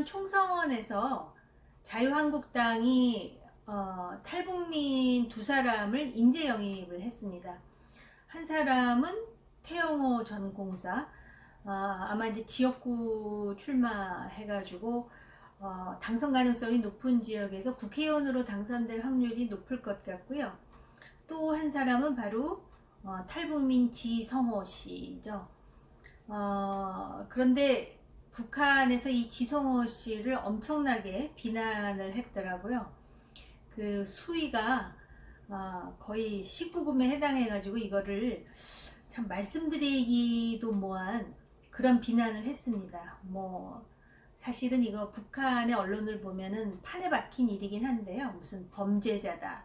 이번 총선에서 자유한국당이 탈북민 두 사람을 인재 영입을 했습니다. 한 사람은 태영호 전 공사, 아마 이제 지역구 출마해가지고 당선 가능성이 높은 지역에서 국회의원으로 당선될 확률이 높을 것 같고요. 또 한 사람은 바로 탈북민 지성호 씨죠. 그런데 북한에서 이 지성호 씨를 엄청나게 비난을 했더라고요. 그 수위가 거의 19금에 해당해가지고 이거를 참 말씀드리기도 뭐한 그런 비난을 했습니다. 뭐 사실은 이거 북한의 언론을 보면은 판에 박힌 일이긴 한데요. 무슨 범죄자다,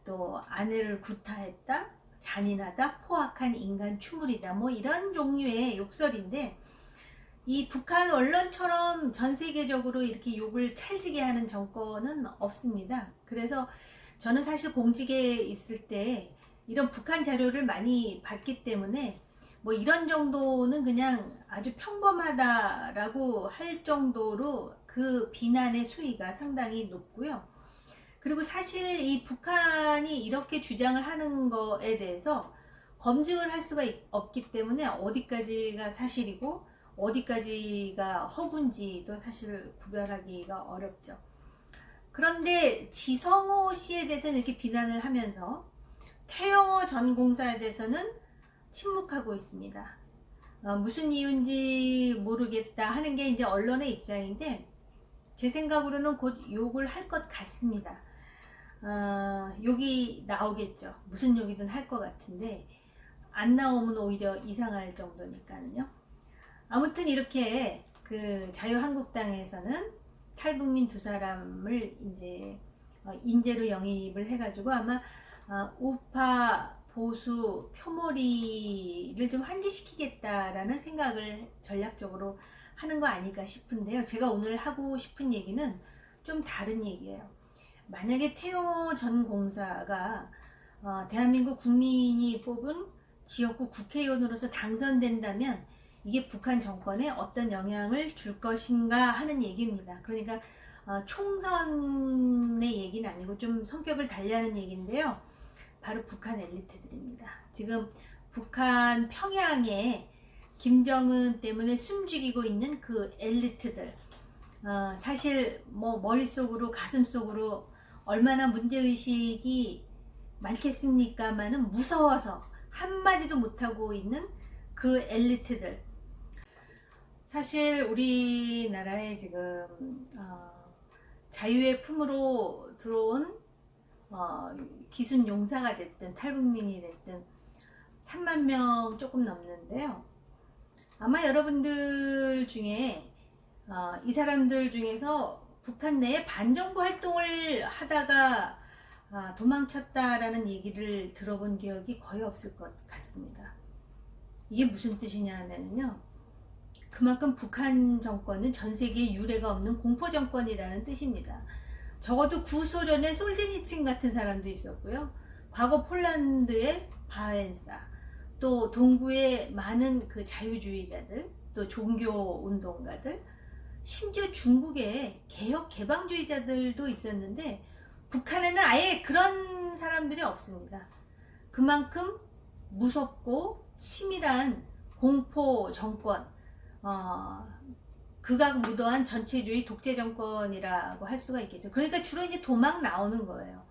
또 아내를 구타했다, 잔인하다, 포악한 인간 추물이다, 뭐 이런 종류의 욕설인데, 이 북한 언론처럼 전 세계적으로 이렇게 욕을 찰지게 하는 정권은 없습니다. 그래서 저는 사실 공직에 있을 때 이런 북한 자료를 많이 봤기 때문에 뭐 이런 정도는 그냥 아주 평범하다라고 할 정도로 그 비난의 수위가 상당히 높고요. 그리고 사실 이 북한이 이렇게 주장을 하는 거에 대해서 검증을 할 수가 없기 때문에 어디까지가 사실이고 어디까지가 허구인지도 사실 구별하기가 어렵죠. 그런데 지성호 씨에 대해서는 이렇게 비난을 하면서 태영호 전 공사에 대해서는 침묵하고 있습니다. 무슨 이유인지 모르겠다 하는 게 이제 언론의 입장인데, 제 생각으로는 곧 욕을 할 것 같습니다. 욕이 나오겠죠. 무슨 욕이든 할 것 같은데 안 나오면 오히려 이상할 정도니까요. 아무튼 이렇게 그 자유한국당에서는 탈북민 두 사람을 이제 인재로 영입을 해가지고 아마 우파 보수 표몰이를 좀 환기시키겠다라는 생각을 전략적으로 하는 거 아닐까 싶은데요. 제가 오늘 하고 싶은 얘기는 좀 다른 얘기예요. 만약에 태영호 전 공사가 대한민국 국민이 뽑은 지역구 국회의원으로서 당선된다면 이게 북한 정권에 어떤 영향을 줄 것인가 하는 얘기입니다. 그러니까 총선의 얘기는 아니고 좀 성격을 달리하는 얘기인데요. 바로 북한 엘리트들입니다. 지금 북한 평양에 김정은 때문에 숨죽이고 있는 그 엘리트들, 사실 뭐 머릿속으로 가슴속으로 얼마나 문제의식이 많겠습니까마는 무서워서 한마디도 못하고 있는 그 엘리트들, 사실 우리나라에 지금 자유의 품으로 들어온 기순 용사가 됐든 탈북민이 됐든 3만 명 조금 넘는데요. 아마 여러분들 중에 이 사람들 중에서 북한 내에 반정부 활동을 하다가 도망쳤다라는 얘기를 들어본 기억이 거의 없을 것 같습니다. 이게 무슨 뜻이냐면요, 그만큼 북한 정권은 전 세계에 유례가 없는 공포 정권이라는 뜻입니다. 적어도 구소련의 솔제니친 같은 사람도 있었고요. 과거 폴란드의 바엔사, 또 동구의 많은 그 자유주의자들, 또 종교 운동가들, 심지어 중국의 개혁 개방주의자들도 있었는데 북한에는 아예 그런 사람들이 없습니다. 그만큼 무섭고 치밀한 공포 정권, 극악무도한 전체주의 독재 정권이라고 할 수가 있겠죠. 그러니까 주로 이제 도망 나오는 거예요.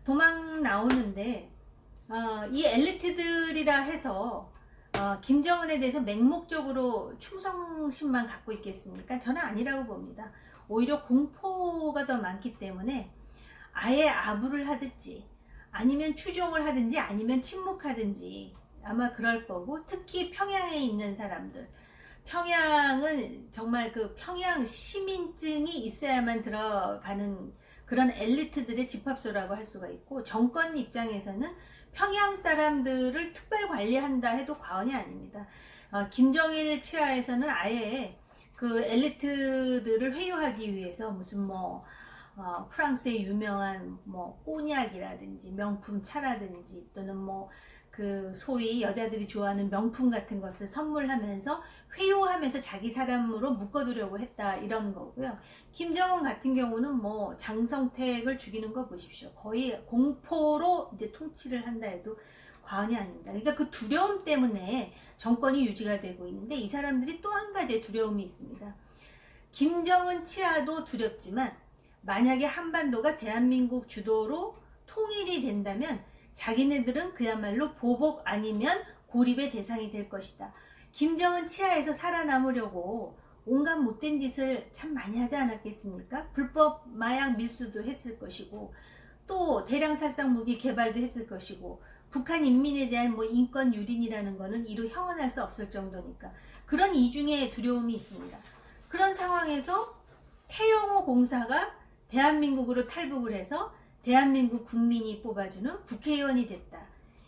도망 나오는데 이 엘리트들이라 해서 김정은에 대해서 맹목적으로 충성심만 갖고 있겠습니까? 저는 아니라고 봅니다. 오히려 공포가 더 많기 때문에 아예 아부를 하든지 아니면 추종을 하든지 아니면 침묵하든지 아마 그럴 거고, 특히 평양에 있는 사람들, 평양은 정말 그 평양 시민증이 있어야만 들어가는 그런 엘리트들의 집합소라고 할 수가 있고, 정권 입장에서는 평양 사람들을 특별 관리한다 해도 과언이 아닙니다. 김정일 치하에서는 아예 그 엘리트들을 회유하기 위해서 무슨 프랑스의 유명한 꼬냑이라든지 명품 차라든지 또는 그 소위 여자들이 좋아하는 명품 같은 것을 선물하면서 회유하면서 자기 사람으로 묶어두려고 했다, 이런 거고요. 김정은 같은 경우는 뭐 장성택을 죽이는 거 보십시오. 거의 공포로 이제 통치를 한다 해도 과언이 아닙니다. 그러니까 그 두려움 때문에 정권이 유지가 되고 있는데, 이 사람들이 또 한 가지의 두려움이 있습니다. 김정은 치하도 두렵지만 만약에 한반도가 대한민국 주도로 통일이 된다면 자기네들은 그야말로 보복 아니면 고립의 대상이 될 것이다. 김정은 치하에서 살아남으려고 온갖 못된 짓을 참 많이 하지 않았겠습니까? 불법 마약 밀수도 했을 것이고, 또 대량 살상 무기 개발도 했을 것이고, 북한 인민에 대한 뭐 인권 유린이라는 거는 이루 형언할 수 없을 정도니까 그런 이중의 두려움이 있습니다. 그런 상황에서 태영호 공사가 대한민국으로 탈북을 해서 대한민국 국민이 뽑아주는 국회의원이 됐다.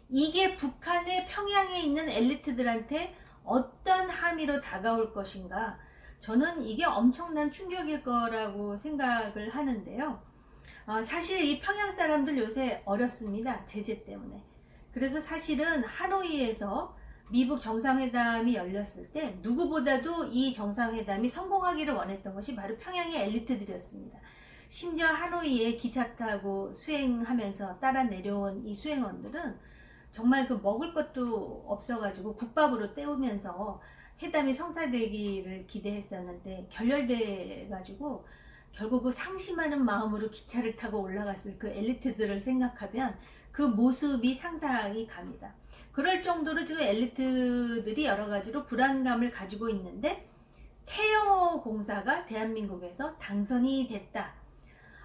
이게 북한의 평양에 있는 엘리트들한테 어떤 함의로 다가올 것인가, 저는 이게 엄청난 충격일 거라고 생각을 하는데요. 사실 이 평양 사람들 요새 어렵습니다. 제재 때문에. 그래서 사실은 하노이에서 미북 정상회담이 열렸을 때 누구보다도 이 정상회담이 성공하기를 원했던 것이 바로 평양의 엘리트들이었습니다. 심지어 하노이에 기차 타고 수행하면서 따라 내려온 이 수행원들은 정말 그 먹을 것도 없어가지고 국밥으로 때우면서 회담이 성사되기를 기대했었는데 결렬돼가지고 결국 그 상심하는 마음으로 기차를 타고 올라갔을 그 엘리트들을 생각하면 그 모습이 상상이 갑니다. 그럴 정도로 지금 엘리트들이 여러 가지로 불안감을 가지고 있는데, 태영호 공사가 대한민국에서 당선이 됐다.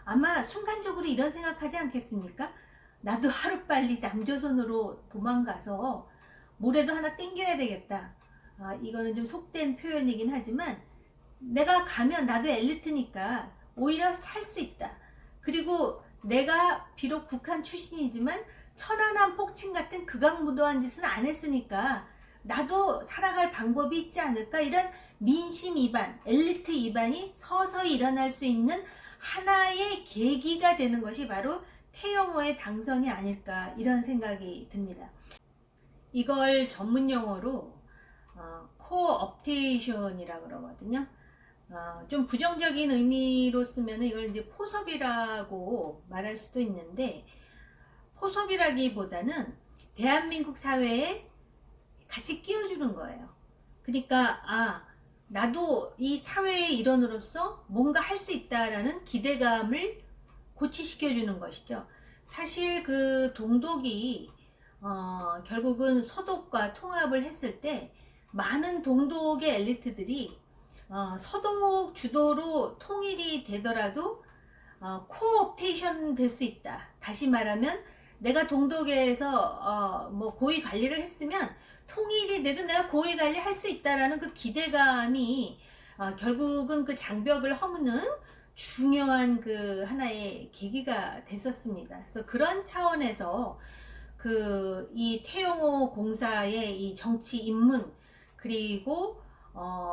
아마 순간적으로 이런 생각하지 않겠습니까? 나도 하루빨리 남조선으로 도망가서 뭐라도 하나 땡겨야 되겠다. 이거는 좀 속된 표현이긴 하지만 내가 가면 나도 엘리트니까 오히려 살 수 있다. 그리고 내가 비록 북한 출신이지만 천안함 폭침 같은 극악무도한 짓은 안 했으니까 나도 살아갈 방법이 있지 않을까, 이런 민심 이반, 엘리트 이반이 서서히 일어날 수 있는 하나의 계기가 되는 것이 바로 태영호의 당선이 아닐까, 이런 생각이 듭니다. 이걸 전문 용어로 코옵테이션이라고 그러거든요. 좀 부정적인 의미로 쓰면 이걸 이제 포섭이라고 말할 수도 있는데, 포섭이라기보다는 대한민국 사회에 같이 끼워주는 거예요. 그러니까 나도 이 사회의 일원으로서 뭔가 할 수 있다라는 기대감을 고취시켜주는 것이죠. 사실 그 동독이 결국은 서독과 통합을 했을 때 많은 동독의 엘리트들이 서독 주도로 통일이 되더라도 코옵테이션 될 수 있다. 다시 말하면 내가 동독에서 뭐 고위 관리를 했으면 통일이 돼도 내가 고위 관리 할 수 있다라는 그 기대감이 결국은 그 장벽을 허무는 중요한 그 하나의 계기가 됐었습니다. 그래서 그런 차원에서 이 태영호 공사의 이 정치 입문, 그리고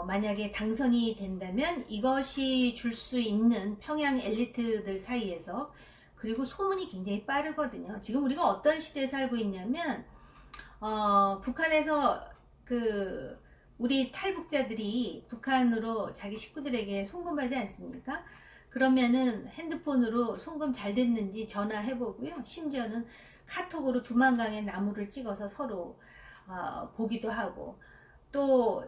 만약에 당선이 된다면 이것이 줄 수 있는 평양 엘리트들 사이에서, 그리고 소문이 굉장히 빠르거든요. 지금 우리가 어떤 시대에 살고 있냐면 북한에서 우리 탈북자들이 북한으로 자기 식구들에게 송금하지 않습니까? 그러면은 핸드폰으로 송금 잘 됐는지 전화해보고요. 심지어는 카톡으로 두만강의 나무를 찍어서 서로 보기도 하고, 또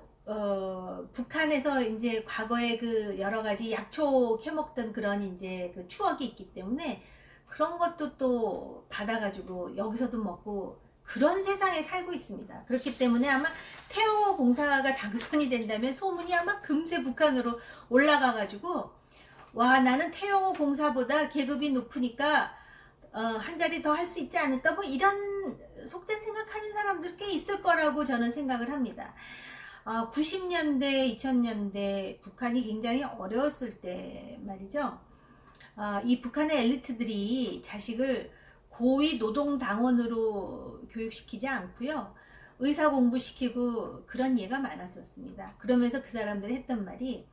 북한에서 이제 과거에 그 여러 가지 약초 캐먹던 그런 이제 그 추억이 있기 때문에 그런 것도 또 받아가지고 여기서도 먹고, 그런 세상에 살고 있습니다. 그렇기 때문에 아마 태영호 공사가 당선이 된다면 소문이 아마 금세 북한으로 올라가가지고, 와, 나는 태영호 공사보다 계급이 높으니까 한 자리 더 할 수 있지 않을까, 뭐 이런 속된 생각하는 사람들 꽤 있을 거라고 저는 생각을 합니다. 90년대, 2000년대 북한이 굉장히 어려웠을 때 말이죠. 이 북한의 엘리트들이 자식을 고위 노동당원으로 교육시키지 않고요, 의사 공부시키고 그런 예가 많았었습니다. 그러면서 그 사람들이 했던 말이,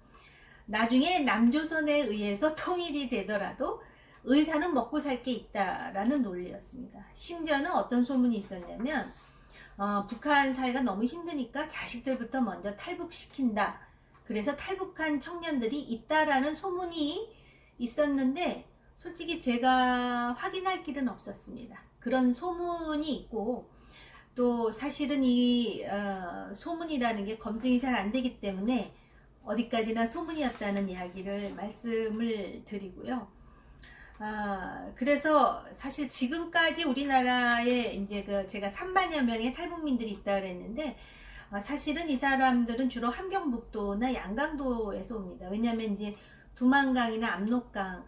나중에 남조선에 의해서 통일이 되더라도 의사는 먹고 살 게 있다라는 논리였습니다. 심지어는 어떤 소문이 있었냐면 북한 사회가 너무 힘드니까 자식들부터 먼저 탈북시킨다. 그래서 탈북한 청년들이 있다라는 소문이 있었는데 솔직히 제가 확인할 길은 없었습니다. 그런 소문이 있고 또 사실은 이 소문이라는 게 검증이 잘 안 되기 때문에 어디까지나 소문이었다는 이야기를 말씀을 드리고요. 그래서 사실 지금까지 우리나라에 이제 제가 3만여 명의 탈북민들이 있다 그랬는데 사실은 이 사람들은 주로 함경북도나 양강도에서 옵니다. 왜냐하면 이제 두만강이나 압록강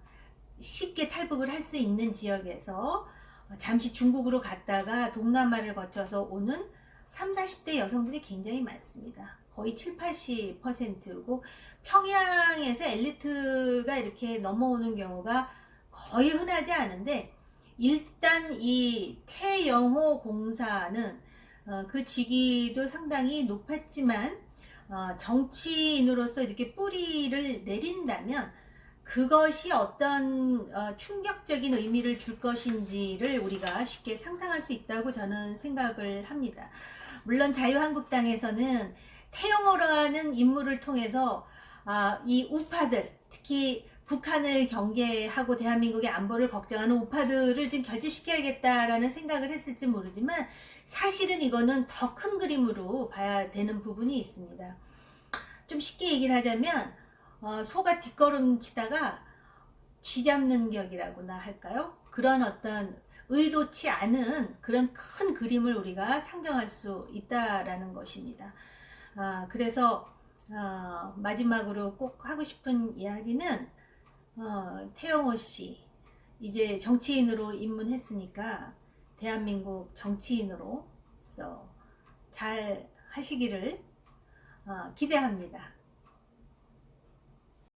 쉽게 탈북을 할 수 있는 지역에서 잠시 중국으로 갔다가 동남아를 거쳐서 오는 30, 40대 여성들이 굉장히 많습니다. 거의 70, 80%고 평양에서 엘리트가 이렇게 넘어오는 경우가 거의 흔하지 않은데 일단 이 태영호 공사는 그 직위도 상당히 높았지만 정치인으로서 이렇게 뿌리를 내린다면 그것이 어떤 충격적인 의미를 줄 것인지를 우리가 쉽게 상상할 수 있다고 저는 생각을 합니다. 물론 자유한국당에서는 태영호라는 인물을 통해서 이 우파들, 특히 북한을 경계하고 대한민국의 안보를 걱정하는 우파들을 좀 결집시켜야겠다라는 생각을 했을지 모르지만 사실은 이거는 더 큰 그림으로 봐야 되는 부분이 있습니다. 좀 쉽게 얘기를 하자면 소가 뒷걸음 치다가 쥐 잡는 격이라고나 할까요? 그런 어떤 의도치 않은 그런 큰 그림을 우리가 상정할 수 있다라는 것입니다. 그래서 마지막으로 꼭 하고 싶은 이야기는 태영호 씨 이제 정치인으로 입문했으니까 대한민국 정치인으로서 잘 하시기를 기대합니다.